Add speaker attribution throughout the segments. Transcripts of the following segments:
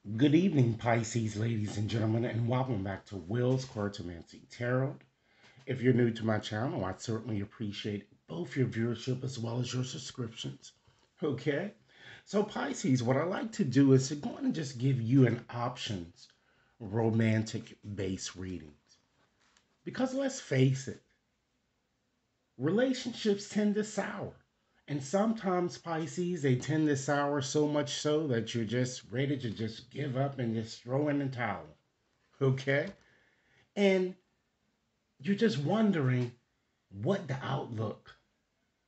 Speaker 1: Good evening, Pisces, ladies and gentlemen, and welcome back to Will's Cartomancy Tarot. If you're new to my channel, I certainly appreciate both your viewership as well as your subscriptions. Okay? So, Pisces, what I like to do is to go on and just give you an options romantic base readings. Because let's face it, relationships tend to sour. And sometimes, Pisces, they tend to sour so much so that you're just ready to just give up and just throw in the towel. Okay? And you're just wondering what the outlook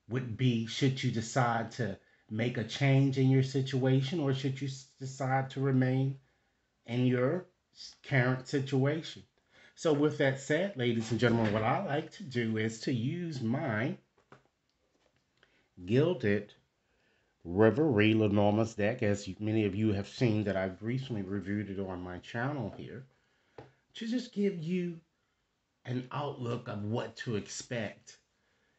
Speaker 1: would be should you decide to make a change in your situation or should you decide to remain in your current situation. So, with that said, ladies and gentlemen, what I like to do is to use my Gilded Reverie Lenormand's deck, as many of you have seen that I've recently reviewed it on my channel here, to just give you an outlook of what to expect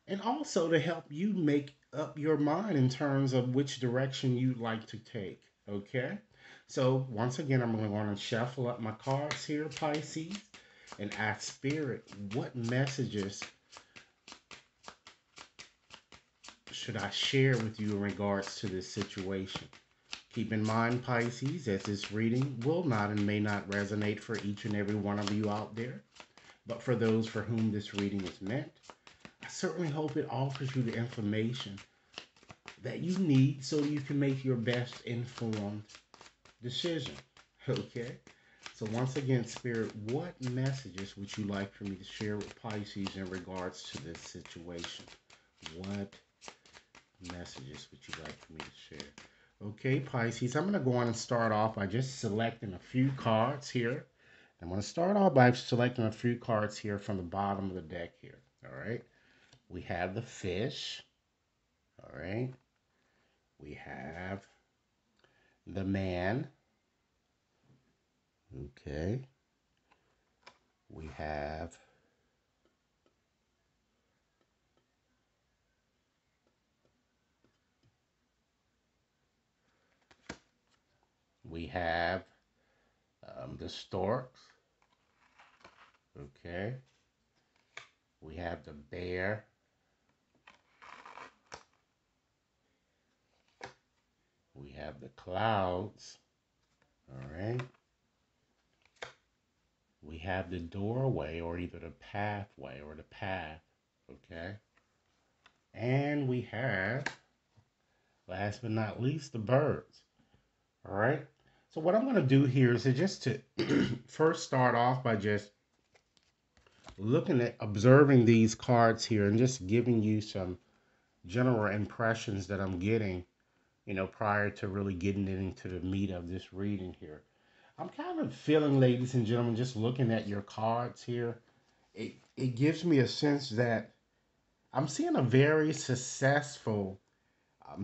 Speaker 1: and also to help you make up your mind in terms of which direction you'd like to take. Okay? So, once again, I'm going to shuffle up my cards here, Pisces, and ask Spirit, what messages should I share with you in regards to this situation? Keep in mind, Pisces, that this reading will not and may not resonate for each and every one of you out there. But for those for whom this reading is meant, I certainly hope it offers you the information that you need so you can make your best informed decision. Okay? So, once again, Spirit, what messages would you like for me to share with Pisces in regards to this situation? What messages would you like for me to share? Okay, Pisces, I'm going to go on and start off by just selecting a few cards here. I'm going to start off by selecting a few cards here from the bottom of the deck here. All right. We have the fish. All right. We have the man. Okay. We have the storks. Okay. We have the bear. We have the clouds. All right. We have the doorway or either the pathway or the path. Okay. And we have, last but not least, the birds. All right. So what I'm going to do here is just to first start off by just looking at observing these cards here and just giving you some general impressions that I'm getting, prior to really getting into the meat of this reading here. I'm kind of feeling, ladies and gentlemen, just looking at your cards here, it gives me a sense that I'm seeing a very successful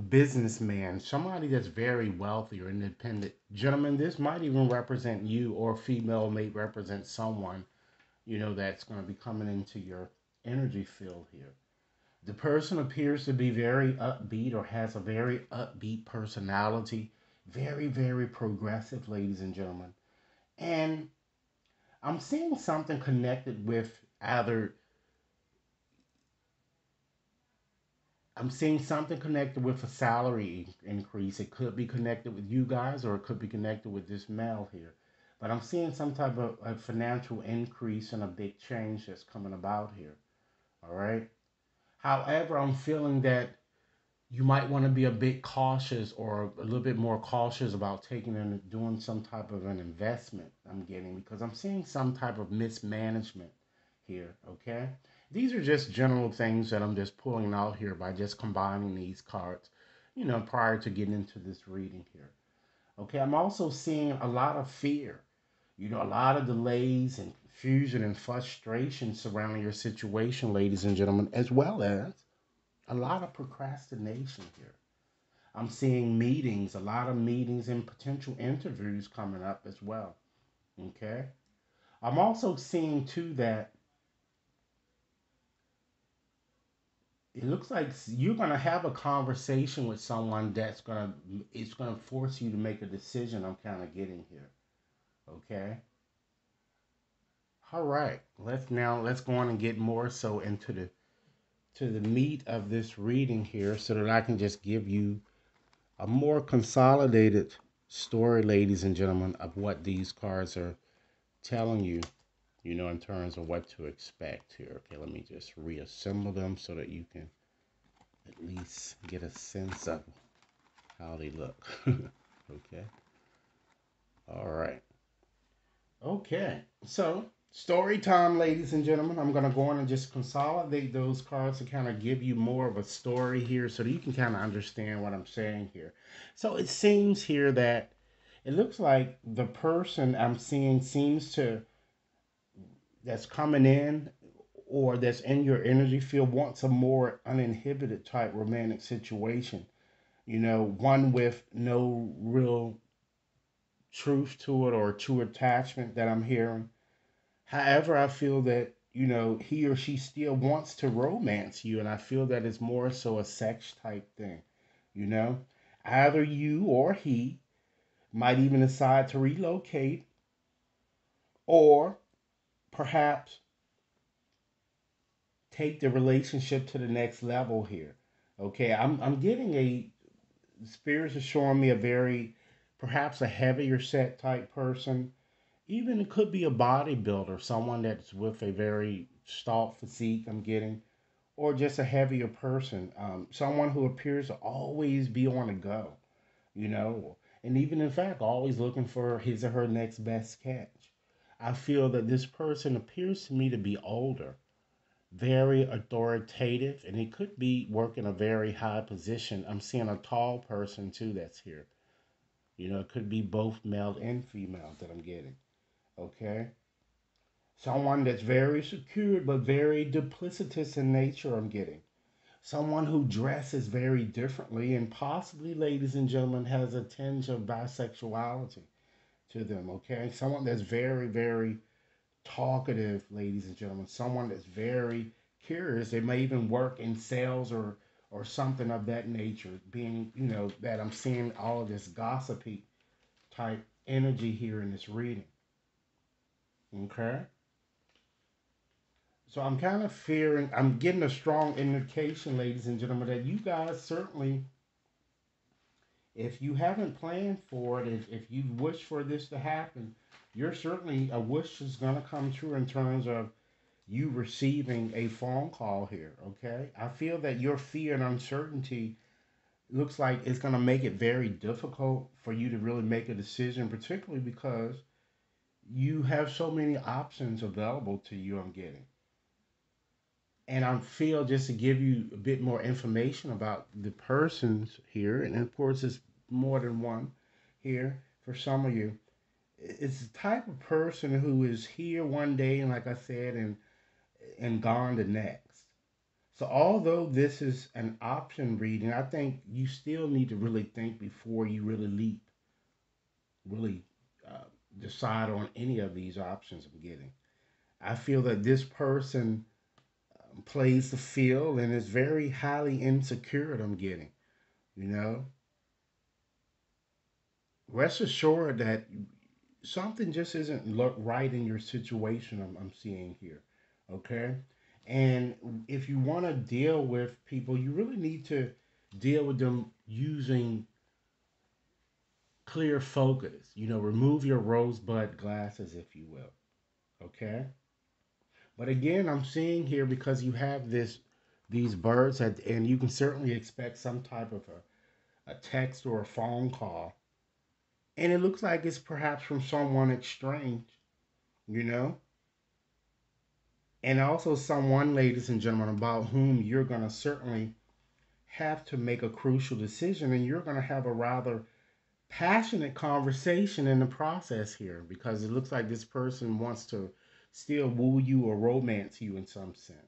Speaker 1: businessman, somebody that's very wealthy or independent. Gentlemen, this might even represent you, or female may represent someone, that's going to be coming into your energy field here. The person appears to be very upbeat or has a very upbeat personality, very, very progressive, ladies and gentlemen. And I'm seeing something connected with either I'm seeing something connected with a salary increase. It could be connected with you guys or it could be connected with this male here. But I'm seeing some type of a financial increase and a big change that's coming about here. All right. However, I'm feeling that you might want to be a bit cautious or a little bit more cautious about taking and doing some type of an investment. I'm getting because I'm seeing some type of mismanagement here. Okay. These are just general things that I'm just pulling out here by just combining these cards, prior to getting into this reading here. Okay. I'm also seeing a lot of fear, a lot of delays and confusion and frustration surrounding your situation, ladies and gentlemen, as well as a lot of procrastination here. I'm seeing meetings, a lot of meetings and potential interviews coming up as well. Okay. I'm also seeing too that it looks like you're gonna have a conversation with someone it's gonna force you to make a decision. I'm kind of getting here. Okay. All right. Let's go on and get more so into the meat of this reading here, so that I can just give you a more consolidated story, ladies and gentlemen, of what these cards are telling you. In terms of what to expect here. Okay, let me just reassemble them so that you can at least get a sense of how they look. Okay. All right. Okay. So, story time, ladies and gentlemen. I'm going to go on and just consolidate those cards to kind of give you more of a story here so that you can kind of understand what I'm saying here. So, it seems here that it looks like the person I'm seeing seems to, that's coming in or that's in your energy field, wants a more uninhibited type romantic situation. One with no real truth to it or true attachment that I'm hearing. However, I feel that, he or she still wants to romance you, and I feel that it's more so a sex type thing. You know, Either you or he might even decide to relocate, or perhaps take the relationship to the next level here. Okay, I'm getting a spirits are showing me a very, perhaps a heavier set type person. Even it could be a bodybuilder, someone that's with a very stout physique, I'm getting, or just a heavier person, someone who appears to always be on the go, you know, and even in fact, always looking for his or her next best catch. I feel that this person appears to me to be older, very authoritative, and he could be working a very high position. I'm seeing a tall person too that's here. It could be both male and female that I'm getting. Okay. Someone that's very secure but very duplicitous in nature, I'm getting. Someone who dresses very differently and possibly, ladies and gentlemen, has a tinge of bisexuality to them. Okay. Someone that's very, very talkative, ladies and gentlemen. Someone that's very curious. They may even work in sales or something of that nature. Being, that I'm seeing all of this gossipy type energy here in this reading. Okay. So I'm kind of fearing, I'm getting a strong indication, ladies and gentlemen, that you guys certainly, if you haven't planned for it, if you wish for this to happen, you're certainly, a wish is going to come true in terms of you receiving a phone call here, okay? I feel that your fear and uncertainty looks like it's going to make it very difficult for you to really make a decision, particularly because you have so many options available to you, I'm getting. And I feel, just to give you a bit more information about the persons here, and of course, it's more than one here for some of you. It's the type of person who is here one day, and like I said, and gone the next. So, although this is an option reading, I think you still need to really think before you really leap, really uh, decide on any of these options I'm getting. I feel that this person plays the field and is very highly insecure, I'm getting. You know, Rest assured that something just isn't look right in your situation. I'm seeing here, okay. And if you want to deal with people, you really need to deal with them using clear focus. Remove your rosebud glasses, if you will, okay. But again, I'm seeing here, because you have these birds and you can certainly expect some type of a text or a phone call, and it looks like it's perhaps from someone strange, you know, and also someone, ladies and gentlemen, about whom you're going to certainly have to make a crucial decision, and you're going to have a rather passionate conversation in the process here, because it looks like this person wants to still woo you or romance you in some sense.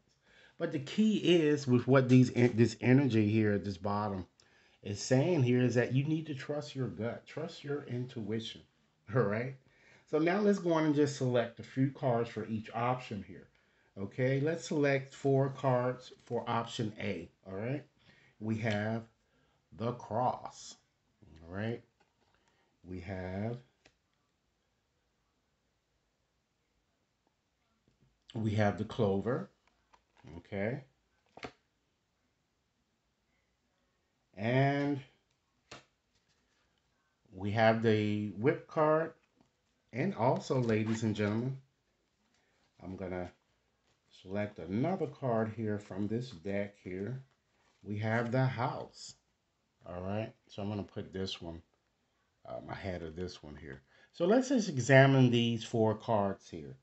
Speaker 1: But the key is, with what this energy here at this bottom is saying here, is that you need to trust your gut, trust your intuition. All right. So now let's go on and just select a few cards for each option here. Okay, let's select 4 cards for option A. All right, we have the cross. All right, we have the clover. Okay, and we have the whip card. And also, ladies and gentlemen, I'm gonna select another card here from this deck here. We have the house. All right, so I'm gonna put this one ahead of this one here. So let's just examine these 4 cards here.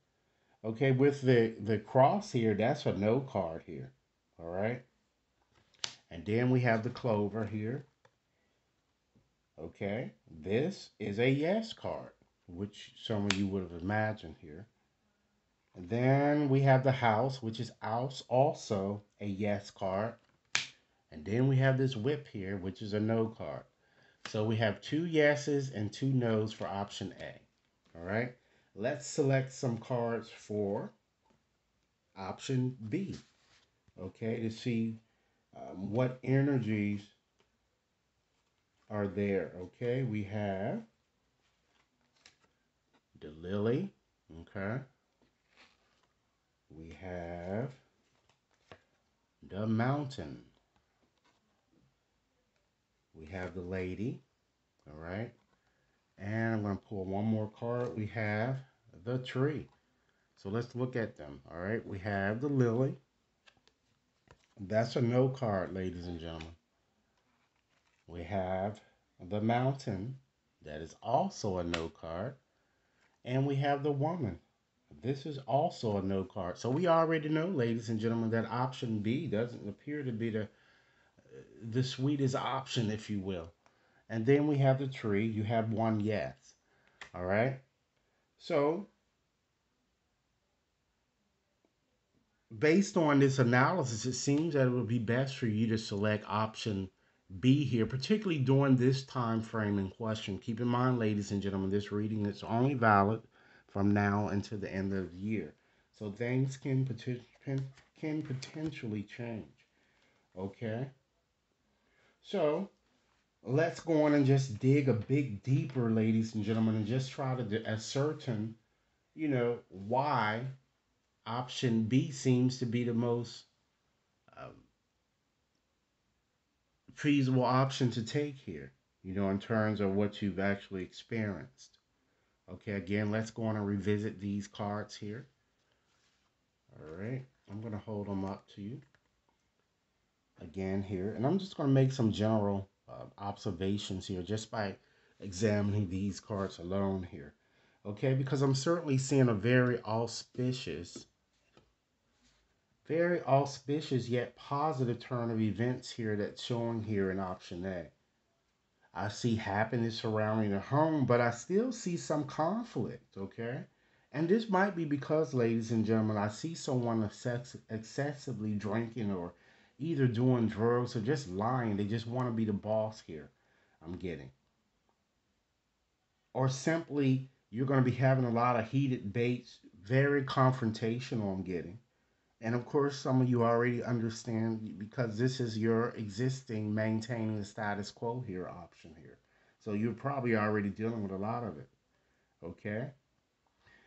Speaker 1: Okay, with the cross here, that's a no card here. All right, and then we have the clover here. Okay, this is a yes card, which some of you would have imagined here. And then we have the house, which is also a yes card. And then we have this whip here, which is a no card. So we have 2 yeses and 2 nos for option A. All right. Let's select some cards for option B. Okay, to see what energies are there. Okay, we have the lily. Okay, we have the mountain. We have the lady. All right, and I'm going to pull one more card. We have the tree. So let's look at them. All right, we have the lily. That's a no card, ladies and gentlemen. We have the mountain. That is also a no card. And we have the woman. This is also a no card. So we already know, ladies and gentlemen, that option B doesn't appear to be the sweetest option, if you will. And then we have the tree. You have 1 yes. All right. So based on this analysis, it seems that it would be best for you to select option B here, particularly during this time frame in question. Keep in mind, ladies and gentlemen, this reading is only valid from now until the end of the year. So things can potentially change. Okay? So let's go on and just dig a bit deeper, ladies and gentlemen, and just try to ascertain, why option B seems to be the most um, feasible option to take here, in terms of what you've actually experienced. Okay, again, let's go on and revisit these cards here. All right, I'm going to hold them up to you again here, and I'm just going to make some general observations here just by examining these cards alone here. Okay, because I'm certainly seeing a very auspicious yet positive turn of events here that's showing here in option A. I see happiness surrounding the home, but I still see some conflict, okay? And this might be because, ladies and gentlemen, I see someone excessively drinking or either doing drugs or just lying. They just want to be the boss here, I'm getting. Or simply, you're going to be having a lot of heated debates, very confrontational, I'm getting. And of course, some of you already understand because this is your existing maintaining the status quo here option here. So you're probably already dealing with a lot of it. Okay.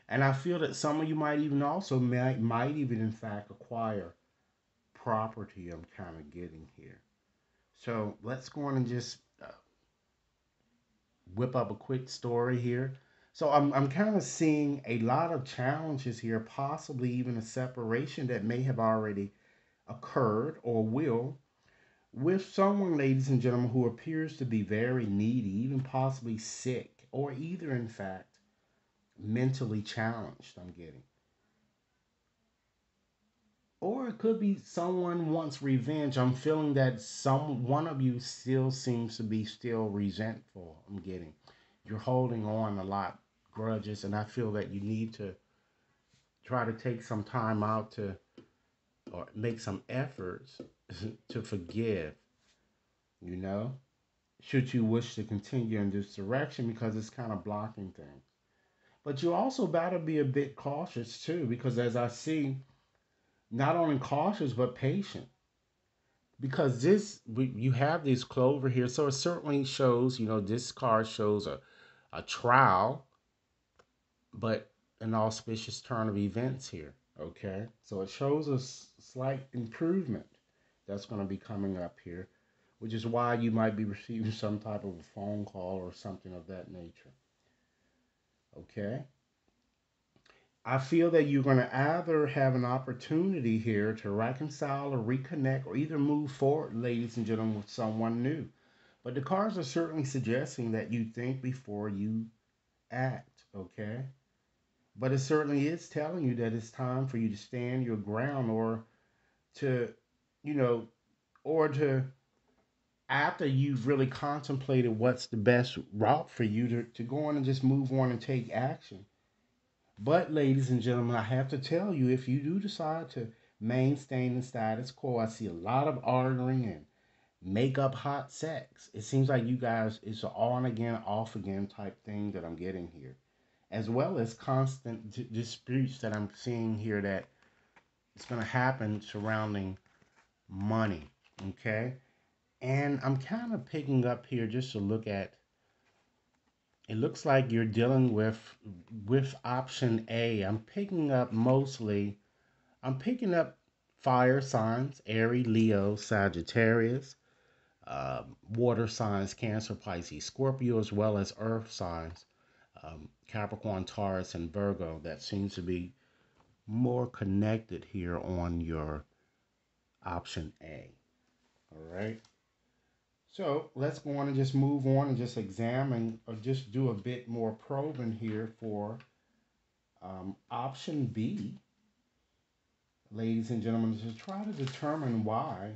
Speaker 1: And I feel that some of you might even also might even in fact acquire property I'm kind of getting here. So let's go on and just whip up a quick story here. So I'm kind of seeing a lot of challenges here, possibly even a separation that may have already occurred or will with someone, ladies and gentlemen, who appears to be very needy, even possibly sick, or either, in fact, mentally challenged, I'm getting. Or it could be someone wants revenge. I'm feeling that one of you still seems to be still resentful, I'm getting. You're holding on a lot grudges, and I feel that you need to try to take some time out to or make some efforts to forgive, you know? Should you wish to continue in this direction because it's kind of blocking things. But you also got to be a bit cautious too because as I see, not only cautious but patient, because you have this clover here, so it certainly shows. This card shows a trial, but an auspicious turn of events here. Okay, so it shows a slight improvement that's going to be coming up here, which is why you might be receiving some type of a phone call or something of that nature. Okay, I feel that you're going to either have an opportunity here to reconcile or reconnect or either move forward, ladies and gentlemen, with someone new. But the cards are certainly suggesting that you think before you act, okay? But it certainly is telling you that it's time for you to stand your ground to, you know, or to, after you've really contemplated what's the best route for you to go on and just move on and take action. But, ladies and gentlemen, I have to tell you, if you do decide to maintain the status quo, I see a lot of arguing and make up hot sex. It seems like you guys, it's an on again, off again type thing that I'm getting here, as well as constant disputes that I'm seeing here that it's going to happen surrounding money. Okay. And I'm kind of picking up here just to look at, it looks like you're dealing with option A. I'm picking up fire signs, Aries, Leo, Sagittarius, water signs, Cancer, Pisces, Scorpio, as well as earth signs, Capricorn, Taurus, and Virgo. That seems to be more connected here on your option A. All right. So let's go on and just move on and just examine or just do a bit more probing here for option B, ladies and gentlemen, to try to determine why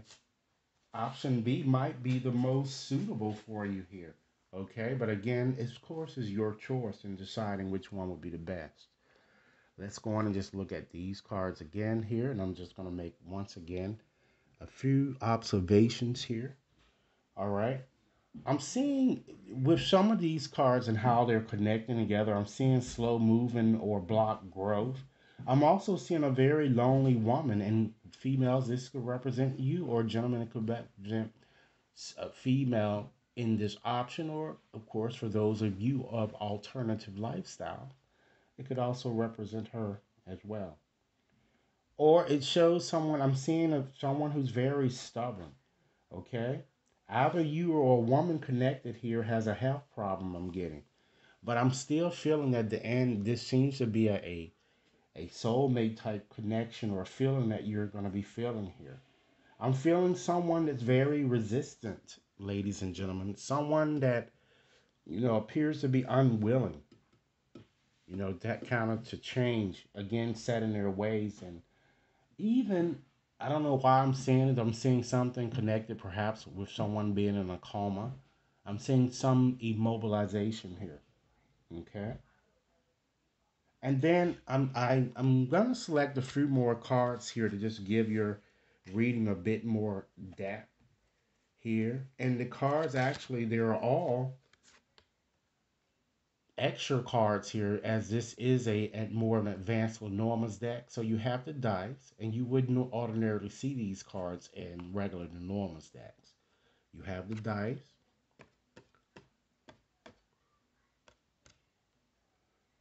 Speaker 1: option B might be the most suitable for you here. Okay, but again, of course, is your choice in deciding which one would be the best. Let's go on and just look at these cards again here, and I'm just going to make once again a few observations here. All right. I'm seeing with some of these cards and how they're connecting together, I'm seeing slow moving or block growth. I'm also seeing a very lonely woman, and females, this could represent you, or gentlemen, it could represent a female in this option, or of course, for those of you of alternative lifestyle, it could also represent her as well. Or it shows someone, I'm seeing someone who's very stubborn, okay? Either you or a woman connected here has a health problem, I'm getting. But I'm still feeling at the end, this seems to be a soulmate type connection or feeling that you're going to be feeling here. I'm feeling someone that's very resistant, ladies and gentlemen. Someone that, appears to be unwilling, that kind of to change, again, set in their ways. And even, I don't know why I'm seeing it. I'm seeing something connected perhaps with someone being in a coma. I'm seeing some immobilization here. Okay. And then I'm gonna select a few more cards here to just give your reading a bit more depth here. And the cards actually, they're all extra cards here, as this is a more of an advanced Lenormand's deck. So you have the dice, and you wouldn't ordinarily see these cards in regular Lenormand's decks. You have the dice,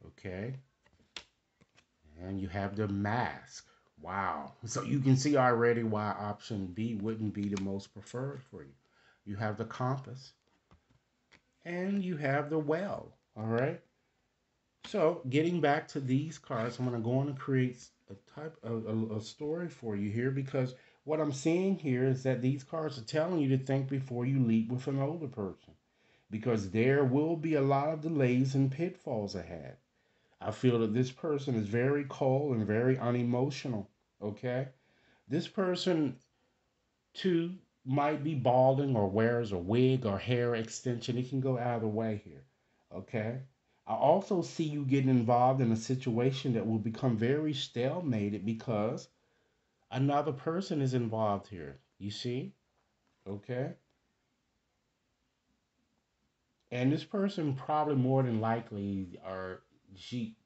Speaker 1: okay, and you have the mask. Wow. So you can see already why option B wouldn't be the most preferred for you. You have the compass, and you have the well. All right. So, getting back to these cards, I'm going to go on and create a type of a story for you here, because what I'm seeing here is that these cards are telling you to think before you leap with an older person, because there will be a lot of delays and pitfalls ahead. I feel that this person is very cold and very unemotional. Okay, this person too might be balding or wears a wig or hair extension. It can go either way here. Okay. I also see you getting involved in a situation that will become very stalemated because another person is involved here. You see? Okay. And this person probably more than likely are she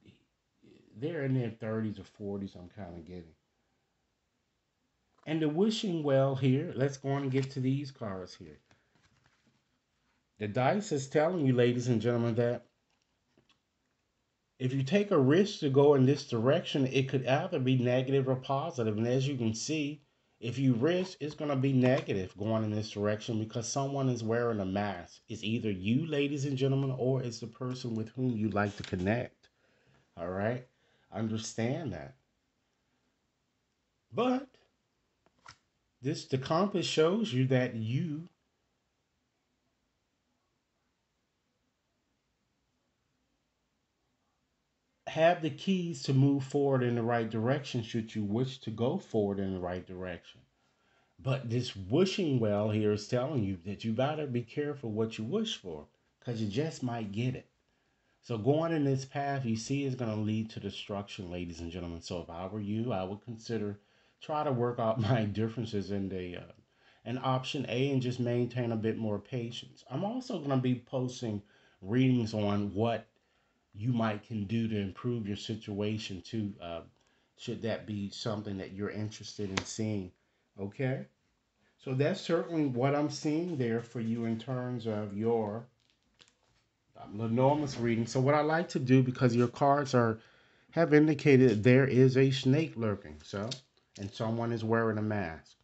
Speaker 1: they're in their 30s or 40s, I'm kind of getting. And the wishing well here, let's go on and get to these cards here. The dice is telling you, ladies and gentlemen, that if you take a risk to go in this direction, it could either be negative or positive. And as you can see, if you risk, it's going to be negative going in this direction because someone is wearing a mask. It's either you, ladies and gentlemen, or it's the person with whom you like to connect. All right? Understand that. But the compass shows you that you have the keys to move forward in the right direction should you wish to go forward in the right direction. But this wishing well here is telling you that you gotta be careful what you wish for because you just might get it. So going in this path you see is going to lead to destruction, ladies and gentlemen. So if I were you, I would consider try to work out my differences in the in option A and just maintain a bit more patience. I'm also going to be posting readings on what you might can do to improve your situation too. Should that be something that you're interested in seeing? Okay. So that's certainly what I'm seeing there for you in terms of your enormous reading. So what I like to do, because your cards are have indicated there is a snake lurking, so and someone is wearing a mask.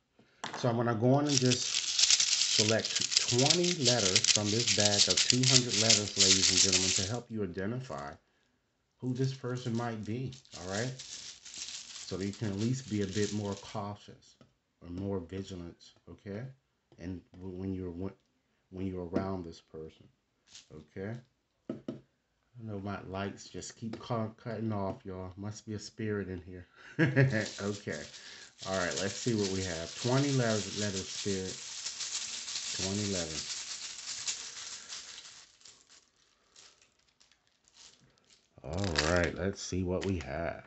Speaker 1: So I'm gonna go on and just select 20 letters from this bag of 200 letters, ladies and gentlemen, to help you identify who this person might be. All right, so that you can at least be a bit more cautious or more vigilant. Okay, and when you're around this person. Okay. I know my lights just keep cutting off, y'all. Must be a spirit in here. Okay. All right, let's see what we have. 20 letters, spirit. 20 letters. All right, let's see what we have.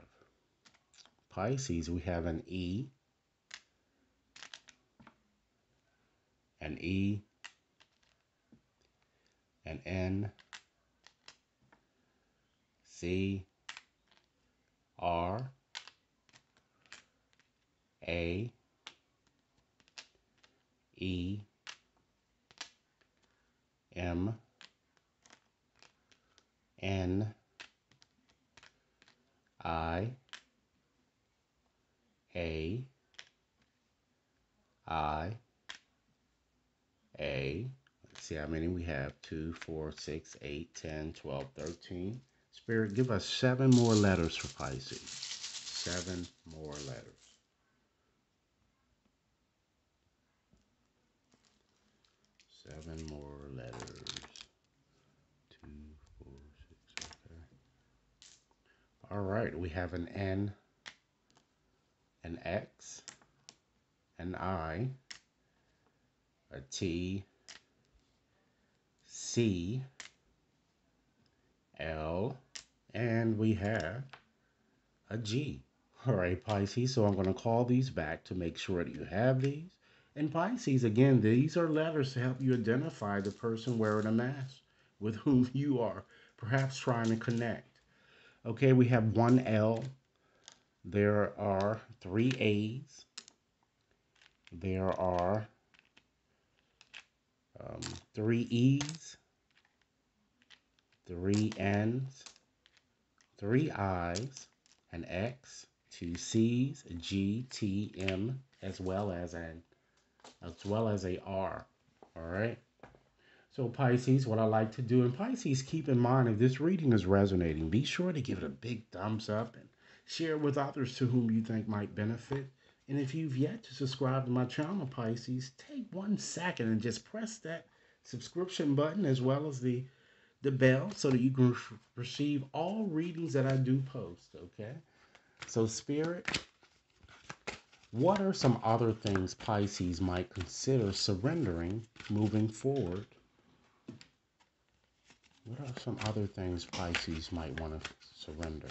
Speaker 1: Pisces, we have an E, an E, an N, C, R, A, E, M, N, I, A, I, A. Let's see how many we have. 2, 4, 6, 8, 10, 12, 13. Spirit, give us 7 more letters for Pisces. 7 more letters. 7 more letters. 2, 4, 6, okay. All right, we have an N, an X, an I, a T, C, L, and we have a G. All right, Pisces, so I'm going to call these back to make sure that you have these. And Pisces, again, these are letters to help you identify the person wearing a mask with whom you are perhaps trying to connect. Okay, we have 1 L. There are 3 A's. There are 3 E's, 3 N's, 3 I's, an X, 2 C's, a G, T, M, as well as a R. All right. So Pisces, what I like to do, and Pisces, keep in mind if this reading is resonating, be sure to give it a big thumbs up and share it with others to whom you think might benefit. And if you've yet to subscribe to my channel, Pisces, take 1 second and just press that subscription button as well as the bell so that you can receive all readings that I do post. Okay. So Spirit, what are some other things Pisces might consider surrendering moving forward? What are some other things Pisces might want to surrender?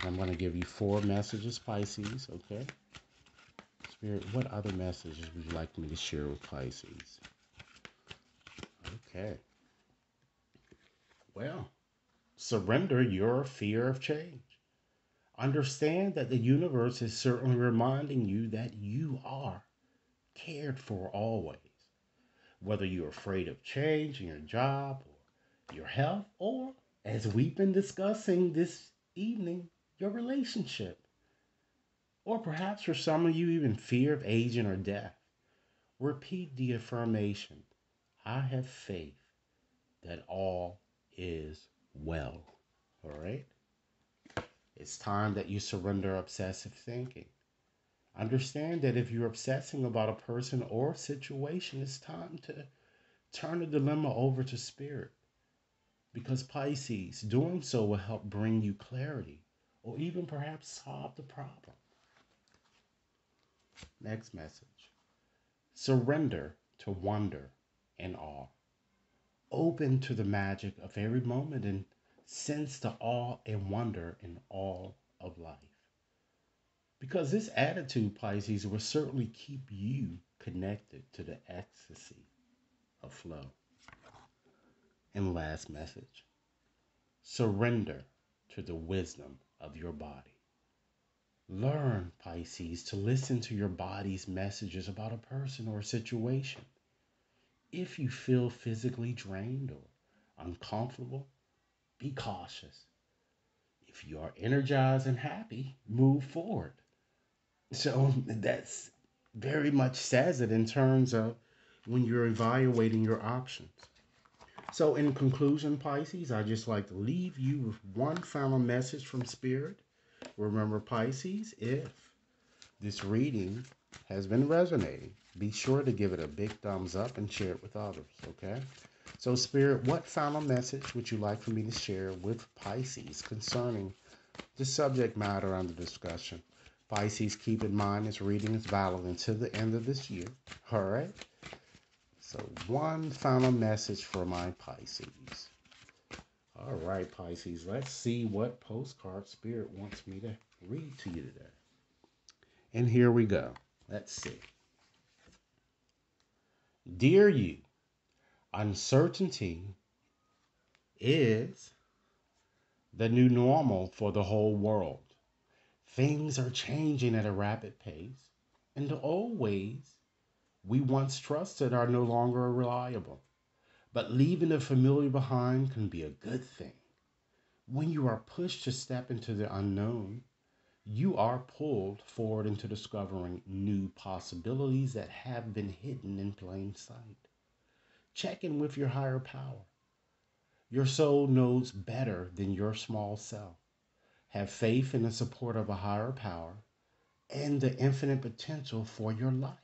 Speaker 1: I'm going to give you 4 messages, Pisces, okay? Spirit, what other messages would you like me to share with Pisces? Okay. Well, surrender your fear of change. Understand that the universe is certainly reminding you that you are cared for always. Whether you're afraid of change in your job or your health, or as we've been discussing this evening, your relationship, or perhaps for some of you, even fear of aging or death, repeat the affirmation: I have faith that all is well. All right? It's time that you surrender obsessive thinking. Understand that if you're obsessing about a person or situation, it's time to turn the dilemma over to spirit. Because Pisces, doing so will help bring you clarity or even perhaps solve the problem. Next message: surrender to wonder and awe. Open to the magic of every moment and sense the awe and wonder in all of life. Because this attitude, Pisces, will certainly keep you connected to the ecstasy of flow. And last message: surrender to the wisdom of your body. Learn, Pisces, to listen to your body's messages about a person or a situation. If you feel physically drained or uncomfortable, be cautious. If you are energized and happy, move forward. So that's very much says it in terms of when you're evaluating your options. So, in conclusion, Pisces, I just like to leave you with one final message from Spirit. Remember, Pisces, if this reading has been resonating, be sure to give it a big thumbs up and share it with others, okay? So, Spirit, what final message would you like for me to share with Pisces concerning the subject matter under discussion? Pisces, keep in mind this reading is valid until the end of this year, all right? So, one final message for my Pisces. All right, Pisces, let's see what postcard Spirit wants me to read to you today. And here we go. Let's see. Dear you, uncertainty is the new normal for the whole world. Things are changing at a rapid pace, and the old ways we once trusted are no longer reliable. But leaving the familiar behind can be a good thing. When you are pushed to step into the unknown, you are pulled forward into discovering new possibilities that have been hidden in plain sight. Check in with your higher power. Your soul knows better than your small self. Have faith in the support of a higher power and the infinite potential for your life.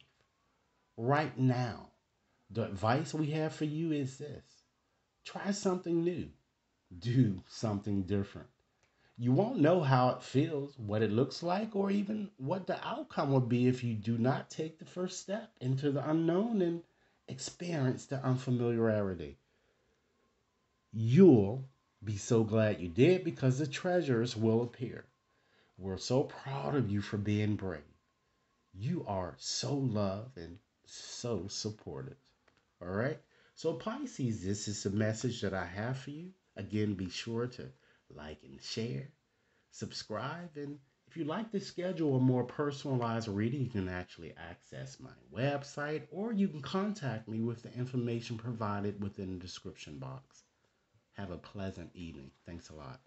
Speaker 1: Right now, the advice we have for you is this: try something new, do something different. You won't know how it feels, what it looks like, or even what the outcome will be if you do not take the first step into the unknown and experience the unfamiliarity. You'll be so glad you did because the treasures will appear. We're so proud of you for being brave. You are so loved and so supported. All right? So, Pisces, this is the message that I have for you. Again, be sure to like and share, subscribe, and if you'd like to schedule a more personalized reading, you can actually access my website or you can contact me with the information provided within the description box. Have a pleasant evening. Thanks a lot.